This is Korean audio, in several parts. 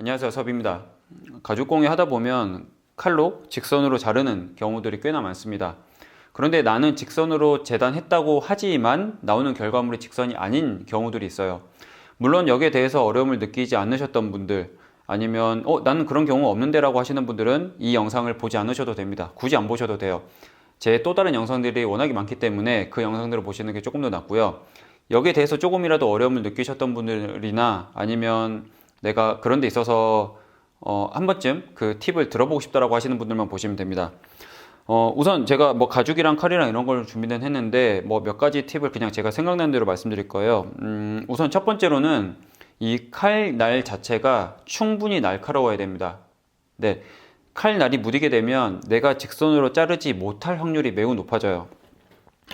안녕하세요, 섭입니다. 가죽공예 하다 보면 칼로 직선으로 자르는 경우들이 꽤나 많습니다. 그런데 나는 직선으로 재단했다고 하지만 나오는 결과물이 직선이 아닌 경우들이 있어요. 물론 여기에 대해서 어려움을 느끼지 않으셨던 분들, 아니면 나는 그런 경우 없는데 라고 하시는 분들은 이 영상을 보지 않으셔도 됩니다. 굳이 안 보셔도 돼요. 제 또 다른 영상들이 워낙에 많기 때문에 그 영상들을 보시는 게 조금 더 낫고요. 여기에 대해서 조금이라도 어려움을 느끼셨던 분들이나 아니면 내가 그런 데 있어서 한 번쯤 그 팁을 들어보고 싶다라고 하시는 분들만 보시면 됩니다. 우선 제가 뭐 가죽이랑 칼이랑 이런 걸 준비는 했는데 뭐 몇 가지 팁을 그냥 제가 생각나는 대로 말씀드릴 거예요. 우선 첫 번째로는 이 칼날 자체가 충분히 날카로워야 됩니다. 네, 칼날이 무디게 되면 내가 직선으로 자르지 못할 확률이 매우 높아져요.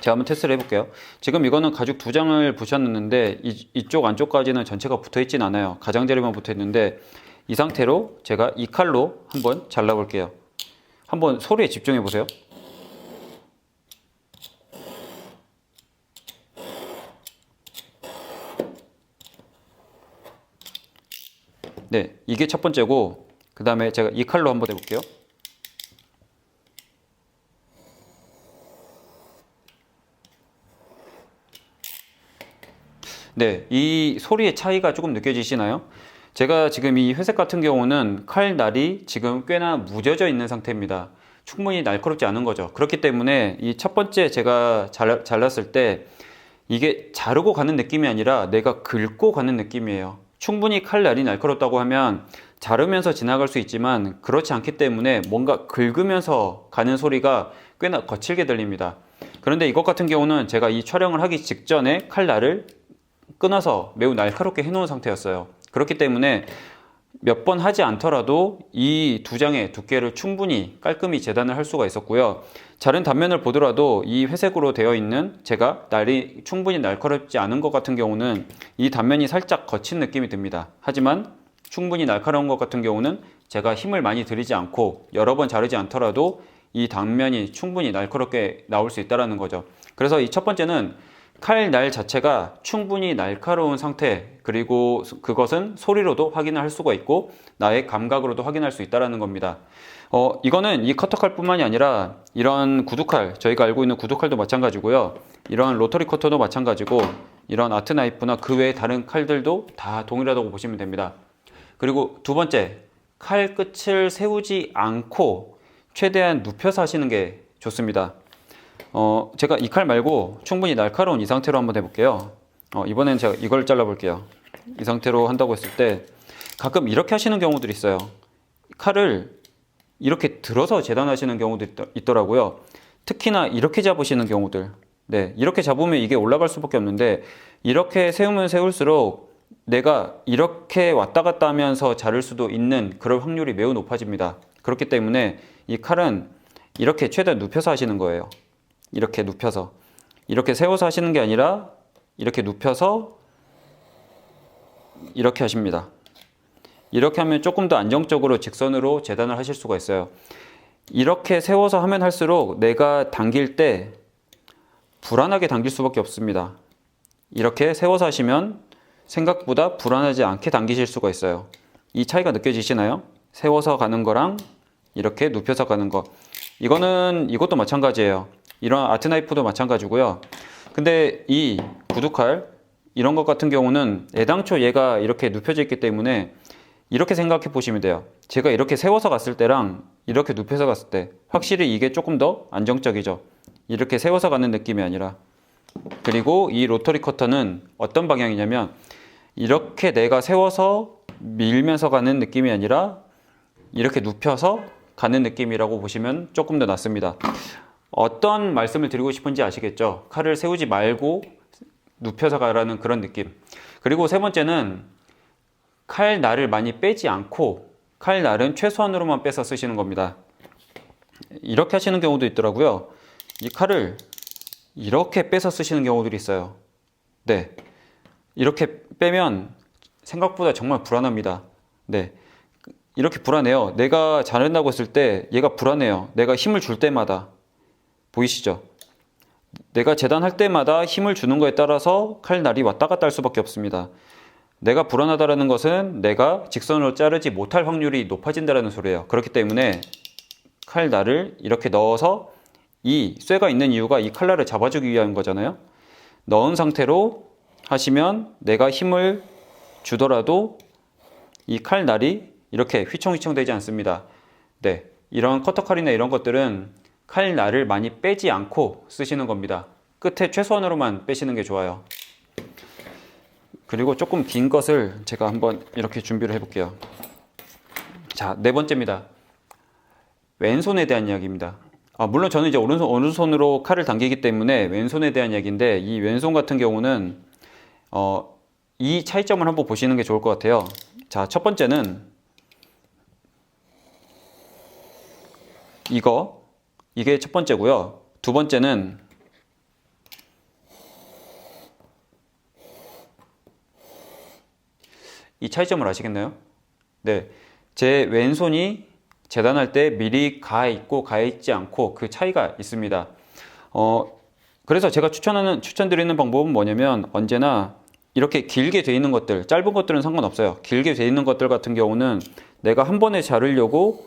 제가 한번 테스트를 해볼게요. 지금 이거는 가죽 2장을 부셨는데 이쪽 안쪽까지는 전체가 붙어 있진 않아요. 가장자리만 붙어 있는데 이 상태로 제가 이 칼로 한번 잘라 볼게요. 한번 소리에 집중해 보세요. 네, 이게 첫 번째고, 그 다음에 제가 이 칼로 한번 해볼게요. 네, 이 소리의 차이가 조금 느껴지시나요? 제가 지금 이 회색 같은 경우는 칼날이 지금 꽤나 무뎌져 있는 상태입니다. 충분히 날카롭지 않은 거죠. 그렇기 때문에 이 첫 번째 제가 잘랐을 때 이게 자르고 가는 느낌이 아니라 내가 긁고 가는 느낌이에요. 충분히 칼날이 날카롭다고 하면 자르면서 지나갈 수 있지만 그렇지 않기 때문에 뭔가 긁으면서 가는 소리가 꽤나 거칠게 들립니다. 그런데 이것 같은 경우는 제가 이 촬영을 하기 직전에 칼날을 끊어서 매우 날카롭게 해놓은 상태였어요. 그렇기 때문에 몇 번 하지 않더라도 이 2장의 두께를 충분히 깔끔히 재단을 할 수가 있었고요. 자른 단면을 보더라도 이 회색으로 되어 있는 제가 날이 충분히 날카롭지 않은 것 같은 경우는 이 단면이 살짝 거친 느낌이 듭니다. 하지만 충분히 날카로운 것 같은 경우는 제가 힘을 많이 들이지 않고 여러 번 자르지 않더라도 이 단면이 충분히 날카롭게 나올 수 있다는 거죠. 그래서 이 첫 번째는 칼날 자체가 충분히 날카로운 상태, 그리고 그것은 소리로도 확인을 할 수가 있고 나의 감각으로도 확인할 수 있다는 겁니다. 이거는 이 커터칼 뿐만이 아니라 이런 구두칼, 저희가 알고 있는 구두칼도 마찬가지고요. 이런 로터리 커터도 마찬가지고 이런 아트 나이프나 그 외의 다른 칼들도 다 동일하다고 보시면 됩니다. 그리고 두 번째, 칼 끝을 세우지 않고 최대한 눕혀서 하시는 게 좋습니다. 제가 이 칼 말고 충분히 날카로운 이 상태로 한번 해볼게요. 이번엔 제가 이걸 잘라볼게요. 이 상태로 한다고 했을 때 가끔 이렇게 하시는 경우들이 있어요. 칼을 이렇게 들어서 재단하시는 경우도 있더라고요. 특히나 이렇게 잡으시는 경우들. 네, 이렇게 잡으면 이게 올라갈 수밖에 없는데 이렇게 세우면 세울수록 내가 이렇게 왔다 갔다 하면서 자를 수도 있는 그럴 확률이 매우 높아집니다. 그렇기 때문에 이 칼은 이렇게 최대한 눕혀서 하시는 거예요. 이렇게 눕혀서, 이렇게 세워서 하시는 게 아니라 이렇게 눕혀서 이렇게 하십니다. 이렇게 하면 조금 더 안정적으로 직선으로 재단을 하실 수가 있어요. 이렇게 세워서 하면 할수록 내가 당길 때 불안하게 당길 수밖에 없습니다. 이렇게 세워서 하시면 생각보다 불안하지 않게 당기실 수가 있어요. 이 차이가 느껴지시나요? 세워서 가는 거랑 이렇게 눕혀서 가는 거. 이것도 마찬가지예요. 이런 아트 나이프도 마찬가지고요. 근데 이 구두칼 이런 것 같은 경우는 애당초 얘가 이렇게 눕혀져 있기 때문에 이렇게 생각해 보시면 돼요. 제가 이렇게 세워서 갔을 때랑 이렇게 눕혀서 갔을 때 확실히 이게 조금 더 안정적이죠. 이렇게 세워서 가는 느낌이 아니라. 그리고 이 로터리 커터는 어떤 방향이냐면 이렇게 내가 세워서 밀면서 가는 느낌이 아니라 이렇게 눕혀서 가는 느낌이라고 보시면 조금 더 낫습니다. 어떤 말씀을 드리고 싶은지 아시겠죠? 칼을 세우지 말고 눕혀서 가라는 그런 느낌. 그리고 세 번째는 칼날을 많이 빼지 않고 칼날은 최소한으로만 빼서 쓰시는 겁니다. 이렇게 하시는 경우도 있더라고요. 이 칼을 이렇게 빼서 쓰시는 경우들이 있어요. 네, 이렇게 빼면 생각보다 정말 불안합니다. 네, 이렇게 불안해요. 내가 자른다고 했을 때 얘가 불안해요. 내가 힘을 줄 때마다. 보이시죠? 내가 재단할 때마다 힘을 주는 거에 따라서 칼날이 왔다 갔다 할 수밖에 없습니다. 내가 불안하다라는 것은 내가 직선으로 자르지 못할 확률이 높아진다는 소리예요. 그렇기 때문에 칼날을 이렇게 넣어서 이 쇠가 있는 이유가 이 칼날을 잡아주기 위한 거잖아요. 넣은 상태로 하시면 내가 힘을 주더라도 이 칼날이 이렇게 휘청휘청 되지 않습니다. 네, 이런 커터칼이나 이런 것들은 칼날을 많이 빼지 않고 쓰시는 겁니다. 끝에 최소한으로만 빼시는 게 좋아요. 그리고 조금 긴 것을 제가 한번 이렇게 준비를 해볼게요. 자, 네 번째입니다. 왼손에 대한 이야기입니다. 물론 저는 이제 오른손으로 칼을 당기기 때문에 왼손에 대한 이야기인데, 이 왼손 같은 경우는 이 차이점을 한번 보시는 게 좋을 것 같아요. 자, 첫 번째는 이게 첫 번째고요. 두 번째는 이 차이점을 아시겠나요? 네, 제 왼손이 재단할 때 미리 가 있고 가 있지 않고 그 차이가 있습니다. 그래서 제가 추천드리는 방법은 뭐냐면, 언제나 이렇게 길게 돼 있는 것들, 짧은 것들은 상관없어요. 길게 돼 있는 것들 같은 경우는 내가 한 번에 자르려고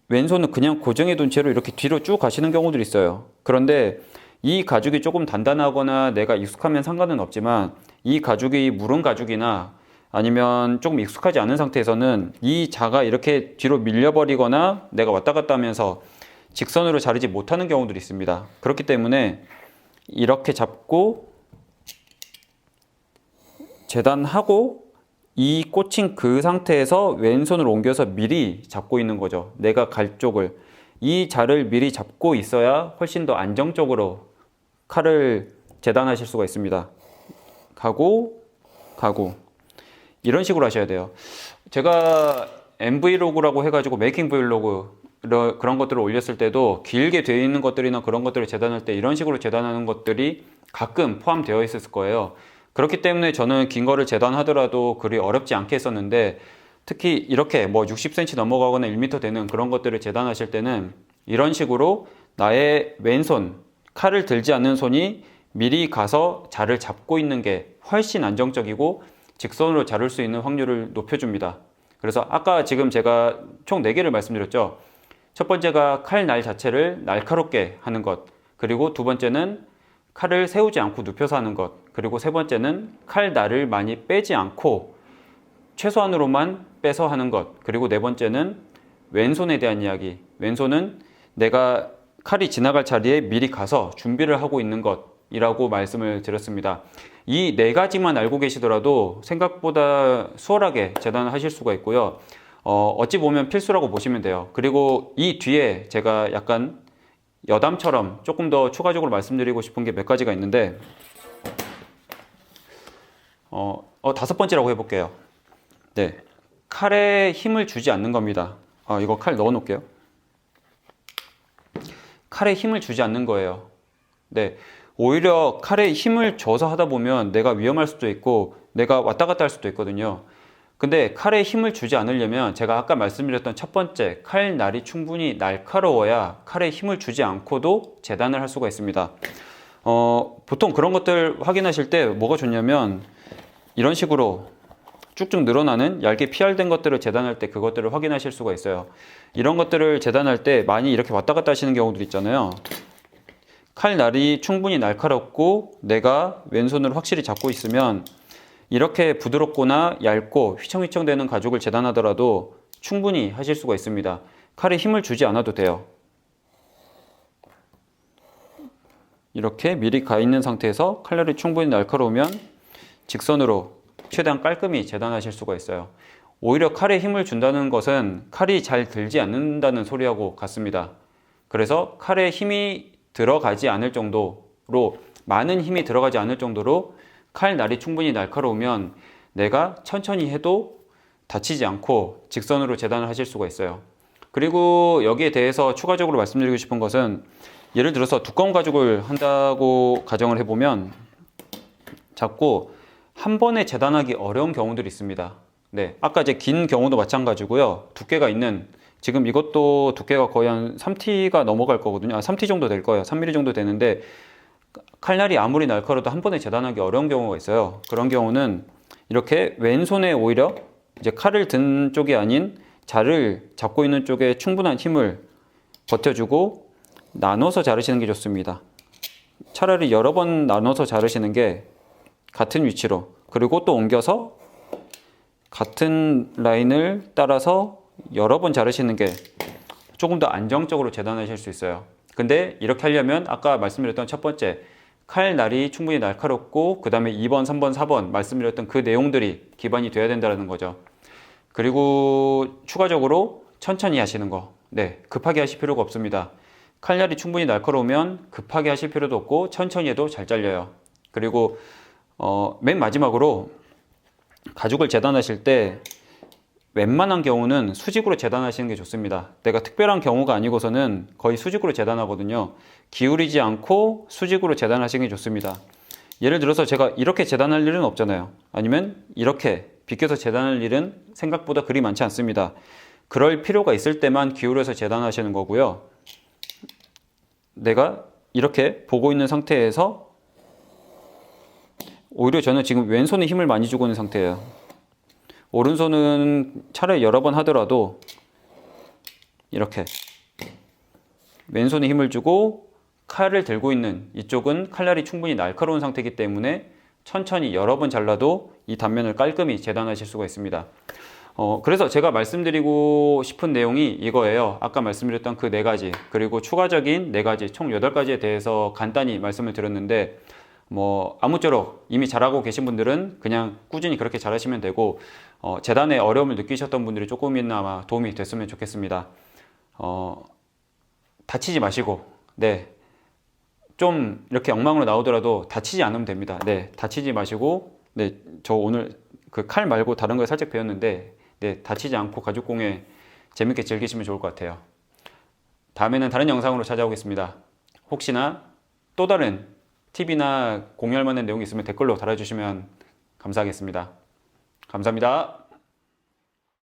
왼손은 그냥 고정해 둔 채로 이렇게 뒤로 쭉 가시는 경우들이 있어요. 그런데 이 가죽이 조금 단단하거나 내가 익숙하면 상관은 없지만, 이 가죽이 무른 가죽이나 아니면 조금 익숙하지 않은 상태에서는 이 자가 이렇게 뒤로 밀려버리거나 내가 왔다 갔다 하면서 직선으로 자르지 못하는 경우들이 있습니다. 그렇기 때문에 이렇게 잡고 재단하고 이 꽂힌 그 상태에서 왼손을 옮겨서 미리 잡고 있는 거죠. 내가 갈 쪽을, 이 자를 미리 잡고 있어야 훨씬 더 안정적으로 칼을 재단하실 수가 있습니다. 가고 이런 식으로 하셔야 돼요. 제가 MV로그라고 해가지고 메이킹 브이로그 그런 것들을 올렸을 때도 길게 되어 있는 것들이나 그런 것들을 재단할 때 이런 식으로 재단하는 것들이 가끔 포함되어 있었을 거예요. 그렇기 때문에 저는 긴 거를 재단하더라도 그리 어렵지 않게 했었는데, 특히 이렇게 뭐 60cm 넘어가거나 1m 되는 그런 것들을 재단하실 때는 이런 식으로 나의 왼손, 칼을 들지 않는 손이 미리 가서 자를 잡고 있는 게 훨씬 안정적이고 직선으로 자를 수 있는 확률을 높여줍니다. 그래서 아까 지금 제가 총 4개를 말씀드렸죠. 첫 번째가 칼날 자체를 날카롭게 하는 것, 그리고 두 번째는 칼을 세우지 않고 눕혀서 하는 것, 그리고 세 번째는 칼날을 많이 빼지 않고 최소한으로만 빼서 하는 것, 그리고 네 번째는 왼손에 대한 이야기. 왼손은 내가 칼이 지나갈 자리에 미리 가서 준비를 하고 있는 것이라고 말씀을 드렸습니다. 이 네 가지만 알고 계시더라도 생각보다 수월하게 재단을 하실 수가 있고요. 어찌 보면 필수라고 보시면 돼요. 그리고 이 뒤에 제가 약간 여담처럼 조금 더 추가적으로 말씀드리고 싶은 게 몇 가지가 있는데, 다섯 번째라고 해볼게요. 네, 칼에 힘을 주지 않는 겁니다. 이거 칼 넣어 놓을게요. 칼에 힘을 주지 않는 거예요. 네, 오히려 칼에 힘을 줘서 하다 보면 내가 위험할 수도 있고 내가 왔다 갔다 할 수도 있거든요. 근데 칼에 힘을 주지 않으려면 제가 아까 말씀드렸던 첫 번째, 칼날이 충분히 날카로워야 칼에 힘을 주지 않고도 재단을 할 수가 있습니다. 보통 그런 것들 확인하실 때 뭐가 좋냐면, 이런 식으로 쭉쭉 늘어나는 얇게 피알된 것들을 재단할 때 그것들을 확인하실 수가 있어요. 이런 것들을 재단할 때 많이 이렇게 왔다 갔다 하시는 경우들 있잖아요. 칼날이 충분히 날카롭고 내가 왼손으로 확실히 잡고 있으면 이렇게 부드럽거나 얇고 휘청휘청 되는 가죽을 재단하더라도 충분히 하실 수가 있습니다. 칼에 힘을 주지 않아도 돼요. 이렇게 미리 가 있는 상태에서 칼날이 충분히 날카로우면 직선으로 최대한 깔끔히 재단하실 수가 있어요. 오히려 칼에 힘을 준다는 것은 칼이 잘 들지 않는다는 소리하고 같습니다. 그래서 칼에 힘이 들어가지 않을 정도로, 많은 힘이 들어가지 않을 정도로 칼날이 충분히 날카로우면 내가 천천히 해도 다치지 않고 직선으로 재단을 하실 수가 있어요. 그리고 여기에 대해서 추가적으로 말씀드리고 싶은 것은, 예를 들어서 두꺼운 가죽을 한다고 가정을 해보면 자꾸 한 번에 재단하기 어려운 경우들이 있습니다. 네, 아까 이제 긴 경우도 마찬가지고요. 두께가 있는, 지금 이것도 두께가 거의 한 3T가 넘어갈 거거든요. 3T 정도 될 거예요. 3mm 정도 되는데 칼날이 아무리 날카로워도 한 번에 재단하기 어려운 경우가 있어요. 그런 경우는 이렇게 왼손에 오히려 이제 칼을 든 쪽이 아닌 자를 잡고 있는 쪽에 충분한 힘을 버텨주고 나눠서 자르시는 게 좋습니다. 차라리 여러 번 나눠서 자르시는 게 같은 위치로, 그리고 또 옮겨서 같은 라인을 따라서 여러 번 자르시는 게 조금 더 안정적으로 재단하실 수 있어요. 근데 이렇게 하려면 아까 말씀드렸던 첫 번째 칼날이 충분히 날카롭고 그 다음에 2번, 3번, 4번 말씀드렸던 그 내용들이 기반이 돼야 된다는 거죠. 그리고 추가적으로 천천히 하시는 거. 네, 급하게 하실 필요가 없습니다. 칼날이 충분히 날카로우면 급하게 하실 필요도 없고 천천히 해도 잘 잘려요. 그리고 맨 마지막으로 가죽을 재단하실 때 웬만한 경우는 수직으로 재단하시는 게 좋습니다. 내가 특별한 경우가 아니고서는 거의 수직으로 재단하거든요. 기울이지 않고 수직으로 재단하시는 게 좋습니다. 예를 들어서 제가 이렇게 재단할 일은 없잖아요. 아니면 이렇게 비껴서 재단할 일은 생각보다 그리 많지 않습니다. 그럴 필요가 있을 때만 기울여서 재단하시는 거고요. 내가 이렇게 보고 있는 상태에서 오히려 저는 지금 왼손에 힘을 많이 주고 있는 상태예요. 오른손은 차라리 여러 번 하더라도 이렇게 왼손에 힘을 주고 칼을 들고 있는 이쪽은 칼날이 충분히 날카로운 상태이기 때문에 천천히 여러 번 잘라도 이 단면을 깔끔히 재단하실 수가 있습니다. 그래서 제가 말씀드리고 싶은 내용이 이거예요. 아까 말씀드렸던 그 4가지, 그리고 추가적인 4가지, 총 8가지에 대해서 간단히 말씀을 드렸는데 아무쪼록 이미 잘하고 계신 분들은 그냥 꾸준히 그렇게 잘하시면 되고, 재단에 어려움을 느끼셨던 분들이 조금이나마 도움이 됐으면 좋겠습니다. 다치지 마시고, 네, 좀 이렇게 엉망으로 나오더라도 다치지 않으면 됩니다. 네, 다치지 마시고, 네, 저 오늘 그 칼 말고 다른 걸 살짝 배웠는데, 네, 다치지 않고 가죽공예 재밌게 즐기시면 좋을 것 같아요. 다음에는 다른 영상으로 찾아오겠습니다. 혹시나 또 다른 팁이나 공유할 만한 내용이 있으면 댓글로 달아주시면 감사하겠습니다. 감사합니다.